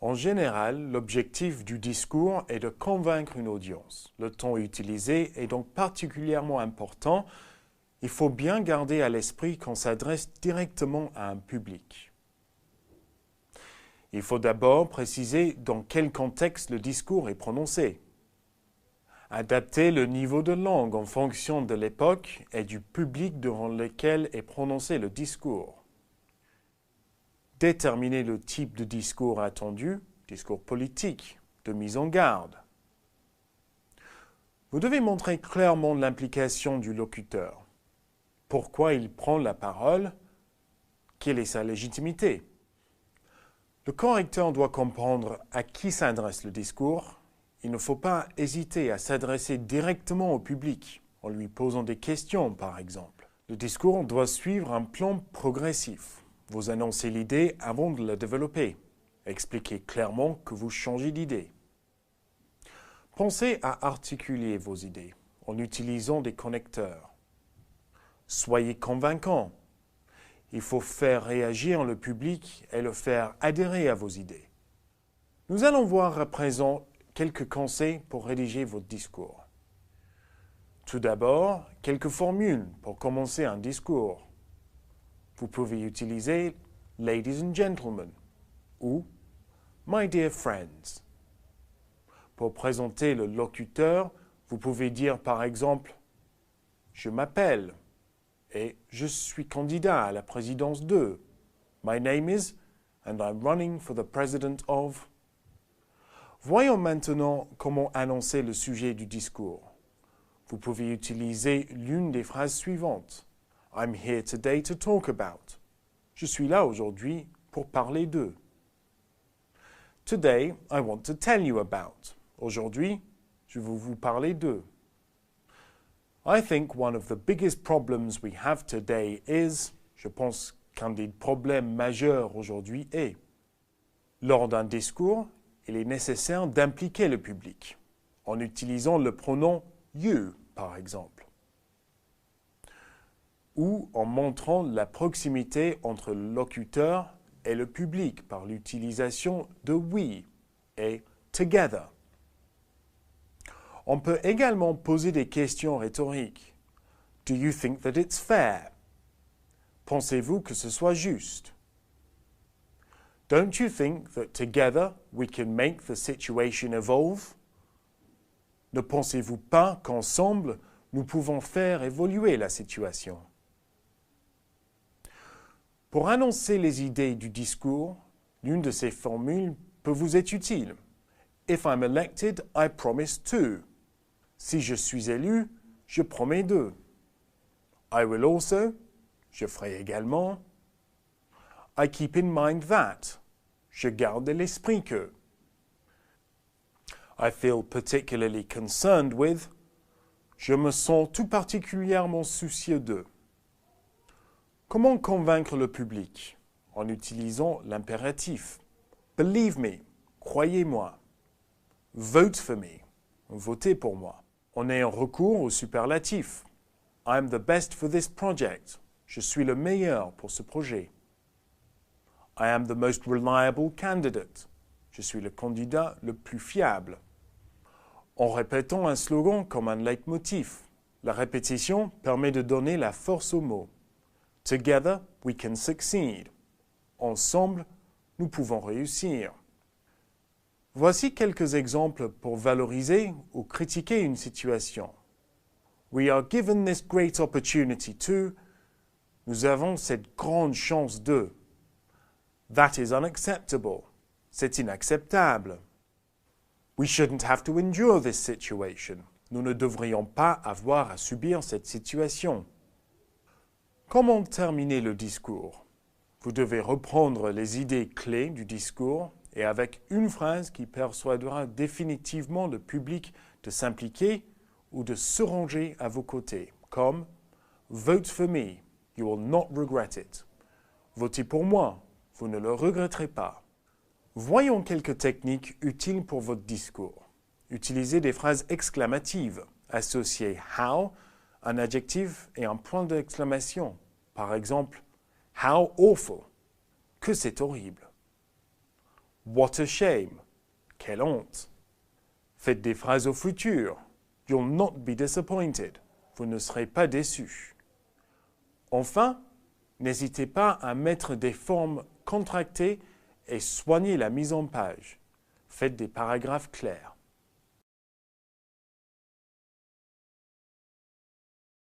En général, l'objectif du discours est de convaincre une audience. Le ton utilisé est donc particulièrement important. Il faut bien garder à l'esprit qu'on s'adresse directement à un public. Il faut d'abord préciser dans quel contexte le discours est prononcé. Adapter le niveau de langue en fonction de l'époque et du public devant lequel est prononcé le discours. Déterminer le type de discours attendu, discours politique, de mise en garde. Vous devez montrer clairement l'implication du locuteur. Pourquoi il prend la parole? Quelle est sa légitimité? Le correcteur doit comprendre à qui s'adresse le discours. Il ne faut pas hésiter à s'adresser directement au public, en lui posant des questions par exemple. Le discours doit suivre un plan progressif. Vous annoncez l'idée avant de la développer. Expliquez clairement que vous changez d'idée. Pensez à articuler vos idées en utilisant des connecteurs. Soyez convaincant. Il faut faire réagir le public et le faire adhérer à vos idées. Nous allons voir à présent quelques conseils pour rédiger votre discours. Tout d'abord, quelques formules pour commencer un discours. Vous pouvez utiliser « Ladies and gentlemen » ou « My dear friends ». Pour présenter le locuteur, vous pouvez dire par exemple « Je m'appelle » et « Je suis candidat à la présidence de ». My name is and I'm running for the president of. Voyons maintenant comment annoncer le sujet du discours. Vous pouvez utiliser l'une des phrases suivantes. I'm here today to talk about. Je suis là aujourd'hui pour parler de. Today, I want to tell you about. Aujourd'hui, je veux vous parler de. I think one of the biggest problems we have today is, je pense qu'un des problèmes majeurs aujourd'hui est. Lors d'un discours, il est nécessaire d'impliquer le public, en utilisant le pronom you, par exemple, ou en montrant la proximité entre le locuteur et le public par l'utilisation de we et together. On peut également poser des questions rhétoriques. Do you think that it's fair? Pensez-vous que ce soit juste? Don't you think that together we can make the situation evolve? Ne pensez-vous pas qu'ensemble nous pouvons faire évoluer la situation? Pour annoncer les idées du discours, l'une de ces formules peut vous être utile. If I'm elected, I promise to. Si je suis élu, je promets de. I will also, je ferai également. I keep in mind that, je garde à l'esprit que. I feel particularly concerned with, je me sens tout particulièrement soucieux de. Comment convaincre le public? En utilisant l'impératif. Believe me, croyez-moi. Vote for me, votez pour moi. On a un recours au superlatif. I'm the best for this project. Je suis le meilleur pour ce projet. I am the most reliable candidate. Je suis le candidat le plus fiable. En répétant un slogan comme un leitmotiv, la répétition permet de donner la force aux mots. Together, we can succeed. Ensemble, nous pouvons réussir. Voici quelques exemples pour valoriser ou critiquer une situation. We are given this great opportunity to. Nous avons cette grande chance de. That is unacceptable. C'est inacceptable. We shouldn't have to endure this situation. Nous ne devrions pas avoir à subir cette situation. Comment terminer le discours? Vous devez reprendre les idées clés du discours et avec une phrase qui persuadera définitivement le public de s'impliquer ou de se ranger à vos côtés, comme « Vote for me, you will not regret it ». Votez pour moi, vous ne le regretterez pas. Voyons quelques techniques utiles pour votre discours. Utilisez des phrases exclamatives. Associez « how », un adjectif et un point d'exclamation. Par exemple, « How awful », que c'est horrible. What a shame. Quelle honte. Faites des phrases au futur. You'll not be disappointed. Vous ne serez pas déçus. Enfin, n'hésitez pas à mettre des formes contractées et soignez la mise en page. Faites des paragraphes clairs.